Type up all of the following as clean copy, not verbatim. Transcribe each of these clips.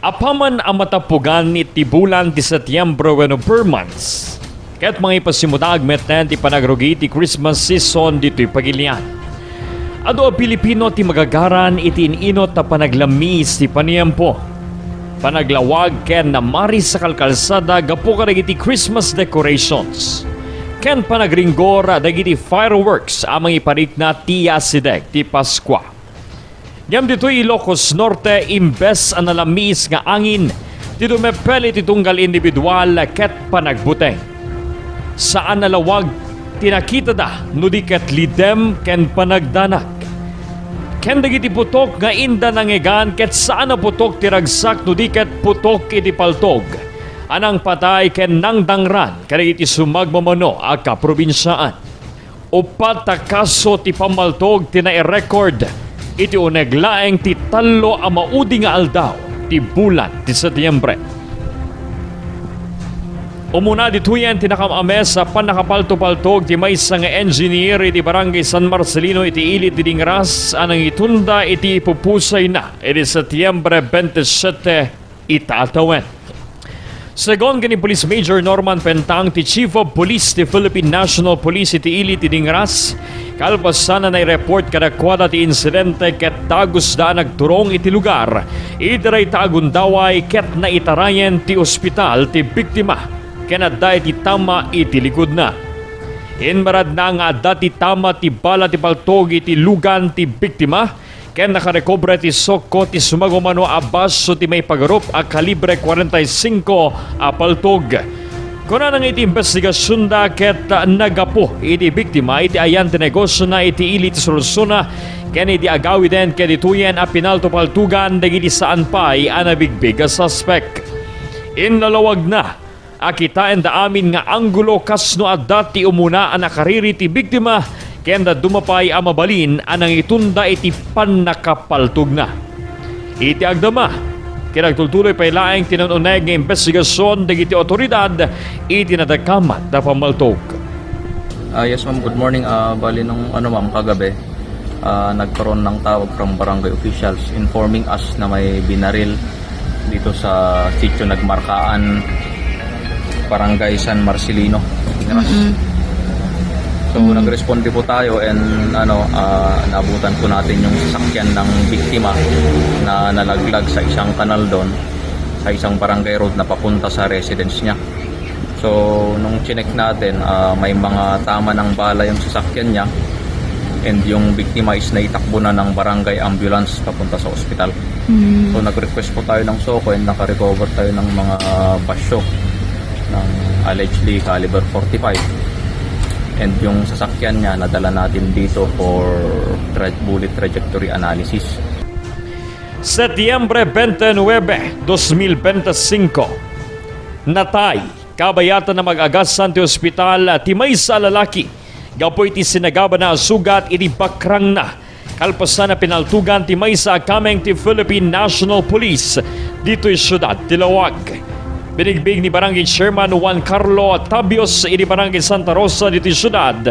Apaman ang matapugan ni tibulan ti Setiembre when per months. Ket mga ipasimudag meten ti panagrugi ti Christmas season dito'y pagilian. Ado a Pilipino ti magagaran iti inot na panaglamis ti paniyempo. Panaglawag ken namari sa kalkalsada gapo kadagiti Christmas decorations. Ken panagringgor dagiti fireworks amang iparik na tiya sideg ti Paskwa. Ngam dito'y Ilocos Norte imbes ang nalamis nga angin dito mepelit itunggal individual ket panagbuteng. Saan nalawag tinakita da no di ket lidem ken panagdanak. Ken dagiti putok nga inda nangegan ket saan na putok tiragsak no di ket putok iti paltog. Anang patay ken nangdangran kadagiti sumagmamano a kaprobinsyaan. Upat ta kaso ti pammaltog ti nairekord iti uneg laeng ti tallo a maudi nga aldaw ti bulan ti Setiembre. Umuna dituyen ti nakamame sa panakapalto-paltog ti maysa nga engineer iti barangay San Marcelino iti ilit ti Dingras anang itunda iti ipupusay na iti Setiembre 27 itatawen. Segon gani Police Major Norman Pentang ti Chief of Police ti Philippine National Police iti ilit ti Dingras kalpasan na report kadakwada ti insidente ket tagos da nagturong iti lugar idiray taagundaway ket naitarayen ti ospital ti biktima ken adda iti tama iti likod na. Inmarad na nga adda ti tama ti bala ti paltog iti lugan ti biktima ken nakarekobre ti soko ti sumagumano a baso ti may pagarup a kalibre 45 a paltog. Kuna nang iti investigasyon da ket nagapo iti biktima iti ayan ti negosyo na iti ili ti solusyon ken iti agawi den ken ituyen a pinalto-paltugan dagiti saan pay a nabigbig a suspect. Inlalawag na akitain da amin nga anggulo kasno adda ti umuna a nakariri ti biktima ken da dumapay a mabalin anang itunda iti panakapaltog na. Iti agdama kinagtultuloy pay laeng tinununeg nga investigasyon dagiti otoridad iti nadagkamat da pammaltog. Yes ma'am, good morning. Bali nung ma'am kagabi nagkaroon ng tawag from barangay officials informing us na may binaril dito sa sitio Nagmarkaan, barangay San Marcelino, Tingras. So nagresponde po tayo and naabutan po natin yung sasakyan ng biktima na nalaglag sa isang kanal doon sa isang barangay road na papunta sa residence niya. So nung chinek natin may mga tama ng bala yung sasakyan niya and yung biktima is naitakbo na ng barangay ambulance papunta sa ospital. So nag-request po tayo ng SOCO and nakarecover tayo ng mga basyo ng allegedly caliber 45. And yung sasakyan niya nadala natin dito for bullet trajectory analysis. Setiembre 29, 2025. Natay, kabayatan na mag-agasan ti ospital ti maysa lalaki. Gapoy ti sinagaba na sugat iti bakrang na. Kalpasan na pinaltugan ti maysa kameng ti Philippine National Police dito'y syudad ti Lawag. Binigbig ni Barangay Chairman Juan Carlo Tabios iti Barangay Santa Rosa dito syudad.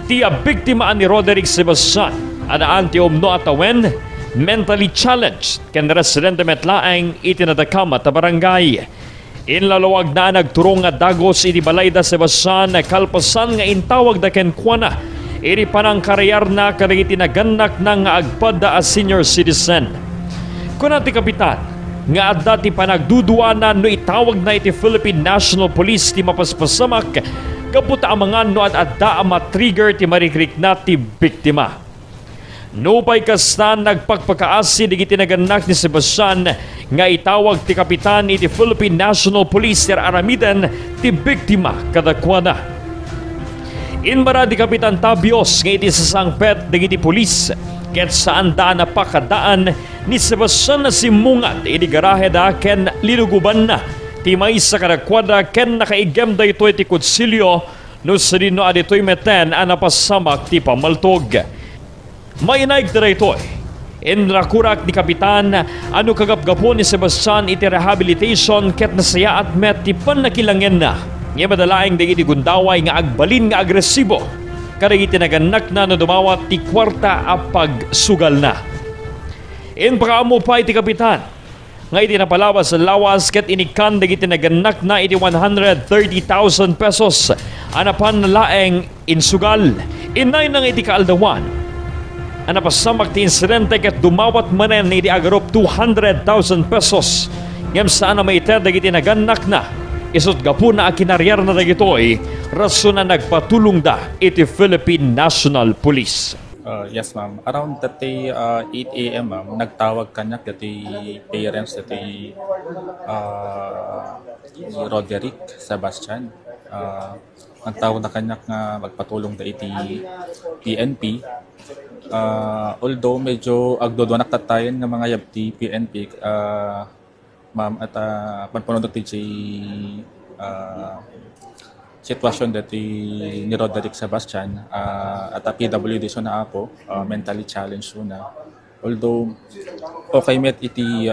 Tiya biktima ni Roderick Sebastian anaan ti umno atawen mentally challenged ken residente met laeng iti nadakamat ta barangay. Inlalawag na nagturong nga dagos iti Balayda Sebastian kalpasan nga intawag da ken kuana iti panangkarayar na kadagiti naganak na nga agpada as senior citizen. Kuna ti kapitan nga adda ti panagduduanan no itawag na iti Philippine National Police ti mapaspasamak kaputa amangan no adda ang matrigger ti marikrik na ti biktima. No pay kastan nagpagpakaasi digiti naganak ni Sebastian nga itawag ti kapitan iti Philippine National Police ter aramiden ti biktima kadakwana. Inmara di Kapitan Tabios nga iti sasangpet digiti pulis ket saan daan na pakadaan ni Sebastian na simungat iti garahe da ken linuguban na ti maysa kadakwada ken nakaigem da ito iti kutsilyo no sadino adito'y meten a napasamak ti pammaltog. Mainaig tira ito'y inrakurak ni Kapitan ano kagapgapon ni Sebastian iti rehabilitation ket nasaya at met ti panakilangin na nga madalaing digiti gundaway nga agbalin nga agresibo kadagiti naganak na no dumawat ti kwarta a pagsugal na. In pakaamo pa iti kapitan nga iti napalawas sa lawas ket inikan dagiti naganak na iti 130,000 pesos anapan na laeng insugal. Inay nang iti kaaldawan anapasamak ti insidente ket dumawat manen iti agarop 200,000 pesos ngem saan na maited dagiti naganak na isut gapu na akinaryar na dagitoy rason na nagpatulong da iti Philippine National Police. Yes, ma'am. Around that day, 8 a.m., ma'am, nagtawag kanyak dati parents dati ni Roderick Sebastian. Nagtawag na kanyak nga magpatulong da iti PNP. Although medyo agdodwanak tatayan nga mga yabti PNP, ma'am, at panpunod ti sitwasyon dati ni Roderick Sebastian at a PWD so na ako, mentally challenged so na. Although okay met iti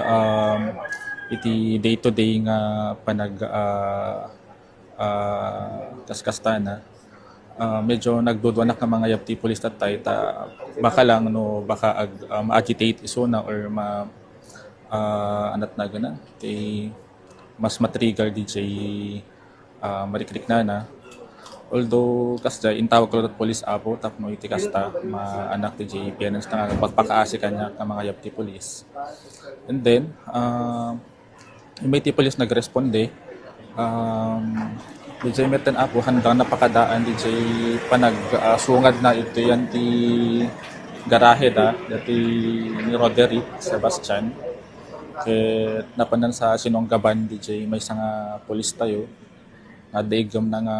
day-to-day nga panag kaskastana, medyo nagdudwanak ng mga yapti police tatay ta baka lang no baka ma-agitate iso na or anat na gana mas matrigger DJ marikrik na. Although kasda intawag ko at police apo tapno iti kasta maanak ti parents na pagpakaasi kanya ng mga yapti police. And then may ti police nagresponde, DJ meten apo handang napakadaan DJ panag sungad na ito yan ti garahe dati ni Roderick Sebastian. Kaya napandan sa sinonggaban DJ may nga police tayo na daigam na nga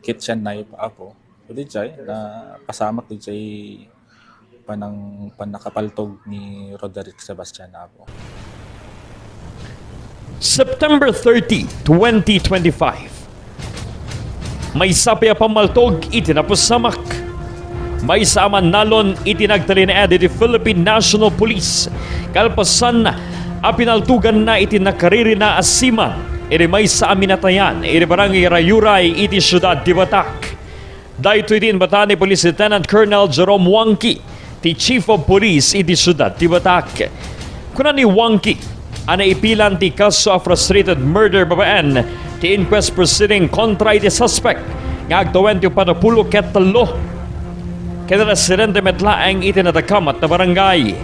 kitchen knife apo. So DJ na pasamak DJ panakapaltog ni Roderick Sebastian apo. September 30, 2025. May sapya pammaltog itinapasamak. May saaman nalon itinagtalin na iti Philippine National Police. Kalpasan apinaltugan na itinakariri na asiman. Iti may sa aminatayan, iti barangay Rayuray, iti syudad di Batak. Dahito iti inbatan ni Police Lieutenant Colonel Jerome Wangki, ti Chief of Police iti syudad di Batak. Kuna ni Wangki, ana ipilan ti kaso of frustrated murder babaen, ti inquest proceeding kontra iti suspect, nga agtawen ti panapulo ket talo. Kaya residente met laeng iti natakamat na barangay.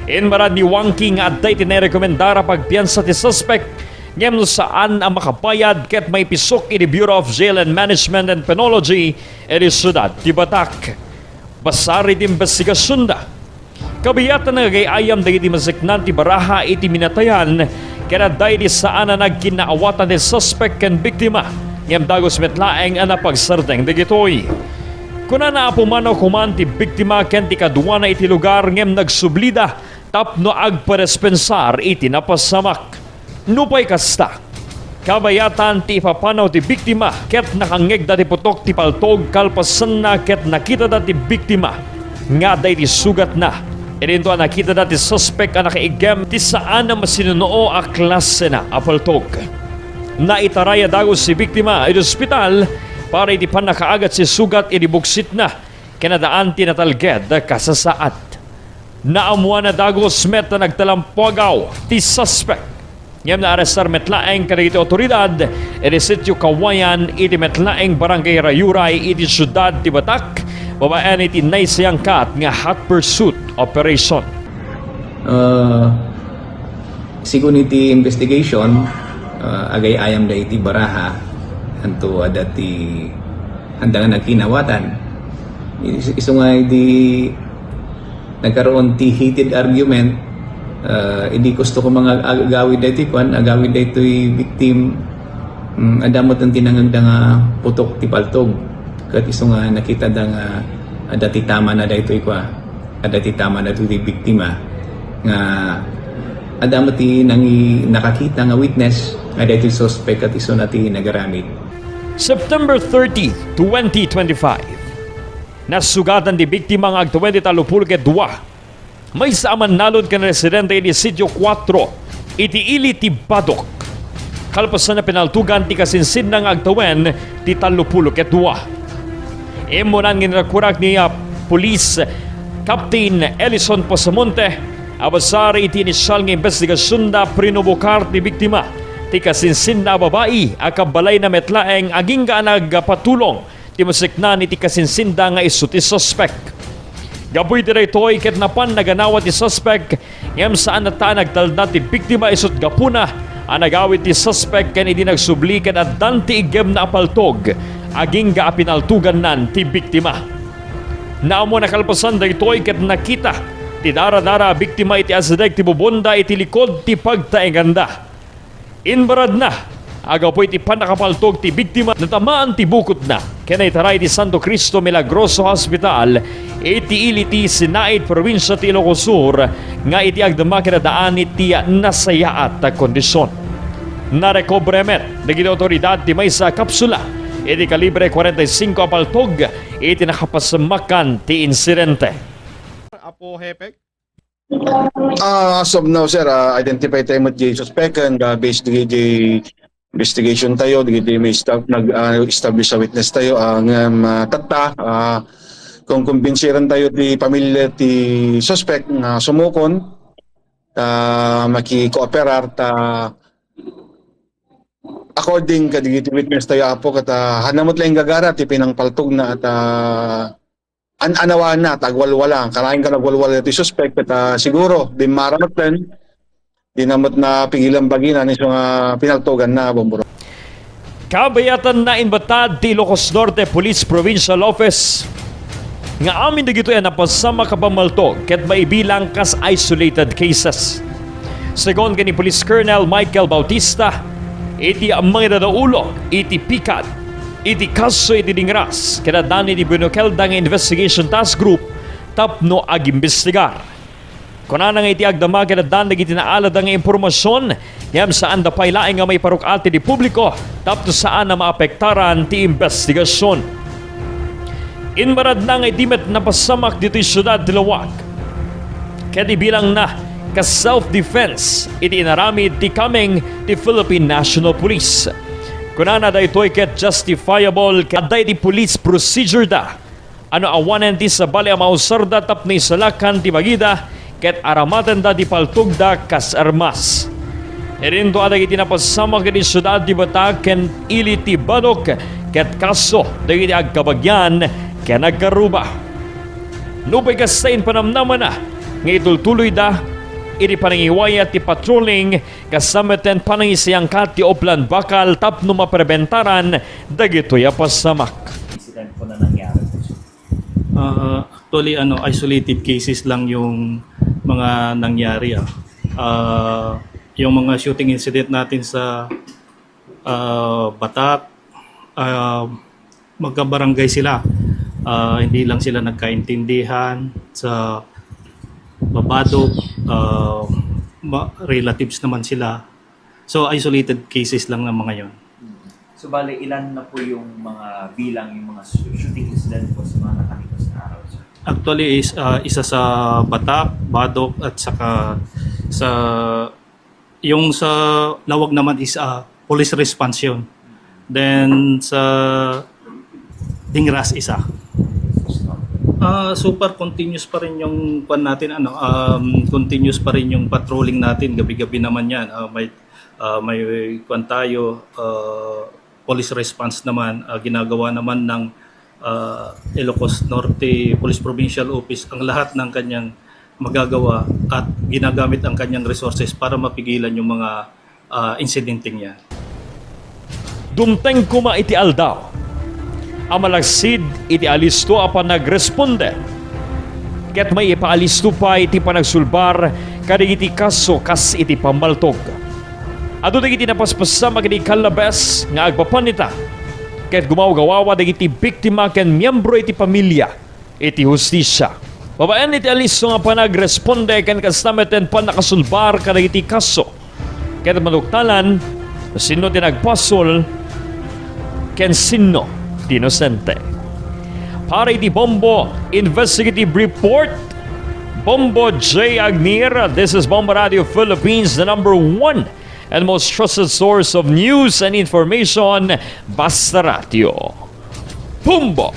Inmarad ni Wangki nga adday ti nairekomendara pagpiyansa ti suspect ngem saan ang makabayad ket may pisok in the Bureau of Jail and Management and Penology iti syudad ti Batak. Basari ti investigasyon da. Kabiyatan nga gayayam dagiti masiknan ti baraha iti minatayan kaya dahil di saan na nagkinaawatan ti suspect ken biktima ngem dagos met laeng ang napagsardeng dagitoy. Kuna na apumanaw kuman ti biktima ken ti kaduana iti lugar ngem nagsublida tapno agparespensar iti napasamak. Nupay kasta, kabayatan ti ipapanaw ti biktima ket nakangeg dati putok ti paltog kalpasan na ket nakita dati biktima nga day ti sugat na. Ininto nakita dati suspect ang nakaigem ti saan na masinunoo a klase na a paltog. Naitaraya dagos si biktima iti ospital para iti panakaagat si sugat iti buksit na kinadaan ti natalged kasasaat. Naamuan na dagos met na nagtalampagaw ti suspect. Ngem na arestar metlaeng kadagiti otoridad iti sitio Kawayan iti metlaeng barangay Rayuray iti syudad ti Batak babaen iti naisayangkat nga hot pursuit operation. Sigun iti investigation agay ayam da iti baraha anto adati handang nagkinawatan iso nga iti nagkaroon ti heated argument. Hindi gusto ko mga agawid dito agawid dito victim adamot ang tinangagda nga putok ti paltog kat iso nga nakita da nga adati tama na dito adati tama na ti biktima nga adamot ti nakakita nga witness nga dito suspect at iso na ti nagaramid. September 30, 2025. Nasugatan di biktima nga agtawen ti 32. May saaman nalod kan residente iti Sitio 4 iti ili ti Badok. Kalpasan na pinaltugan ti kasinsin ng agtawen ti 32. Imunan nginakurak ni Police Captain Ellison Pasamonte Abasari iti inisyal nga investigasyon na prinubukar ti biktima. Ti kasinsin na babae akabalay na metlaeng aging nga nagpatulong ti musikna ni ti kasinsinda nga isu ti suspect. Gaboy diretoy ket napan naganawa ti suspect ngem saan nata nagtalda ti biktima isut gapuna ang nagawit ti suspect ken idi nagsubli ken addan ti igem na apaltog aging ga pinaltugan nan ti biktima. Naamo nakalpasan daytoy ket nakita ti dara-dara biktima iti asadeg ti bubonda iti likod ti pagtaenganda. Inbarad na agapoy ti panakapaltog ti biktima natamaan ti bukod na kenay taray ti Santo Cristo Milagroso Hospital iti iliti Sinait probinsya ti Ilocos Sur nga iti agdama kinadaan iti nasayaat na kondisyon. Narekobremet naging otoridad ti may sa kapsula iti kalibre 45 apaltog iti nakapasamakan ti insidente. Apo Hepek? As of now, sir, identify tayo mo di suspect and based di investigation tayo, di may nag-establish sa witness tayo ang tatta kung kumbinsiran tayo di pamilya ti suspect nga sumukon maki-cooperar ta according ka di witness tayo apo kata hanamot lang gagara ti pinangpaltog na at anawa na tagwalwala kalain ka nagwalwala ti suspect at siguro di maramot din di namot na pigilan bagina ni mga pinaltogan na Bombo. Kabayatan na inbatad ti Ilocos Norte Police Provincial Office nga amin na gito yan napasama ka pammaltog ket maibilang kas isolated cases. Segon kani Police Colonel Michael Bautista iti ang mga dadaulo iti pikat iti kaso iti dingras kinadani di Bunokelda nga Investigation Task Group tapno agimbestigar. Kunana nga iti agdama kinadani iti naalad nga impormasyon ngam saan dapay laeng nga may parukati di publiko tapno saan na maapektaran ti investigasyon. Inmarad na nga iti met napasamak dito yung syudad Dilawag. Kaya bilang na ka self-defense iti inaramid ti kameng ti Philippine National Police. Kunana da ito'y ket justifiable kaday di police procedure da. Ano awanen ti sa bali amausarda tap ni salakan ti magida ket aramatan da di paltog da kas armas. Erinto adag iti napasama ket di syudad di Batag ken ili ti Badok ket kaso dagiti agkabagyan ken nagkaruba. Nupay kasain panamnaman na nga itultuloy da iti panangiwaya ti patrolling kasamaten panangisiyang kat ti Oplan Bakal tapno maprebentaran dagitoy pasamak. Incident po na nangyari. Actually, isolated cases lang yung mga nangyari. Yung mga shooting incident natin sa Batak, magkabarangay sila. Hindi lang sila nagkaintindihan sa Babado, relatives naman sila. So isolated cases lang ng mga yon. So bale, ilan na po yung mga bilang, yung mga shooting incident po sa mga nakalipas na araw? Actually is isa sa Batak, Badok at saka sa yung sa Lawag naman is police response yun. Then sa Dingras isa. Super continuous pa rin yung pan natin continuous pa rin yung patrolling natin gabi-gabi naman yan. May kwan tayo police response naman ginagawa naman ng Ilocos Norte Police Provincial Office ang lahat ng kanyang magagawa at ginagamit ang kanyang resources para mapigilan yung mga insidenteng yan. Dumteng kuma iti aldaw. Amalagsid iti alisto apan nagresponde. Ket may ipaalisto pa iti panagsulbar kadi iti kaso kas iti pammaltog. Ado dagiti napaspasama kadi kalabes nga agpapanita. Ket gumaw-gawawa dagiti biktima ken miyembro iti pamilya iti hustisya. Babaen iti alisto nga panagresponde ken kastameten pan nakasulbar kadi iti kaso. Ket manuktalan sino ti nagpasol ken sino inosente. Para iti Bombo Investigative Report, Bombo J. Agnier, this is Bombo Radio Philippines, the #1 and most trusted source of news and information, Basta Radio. Bombo!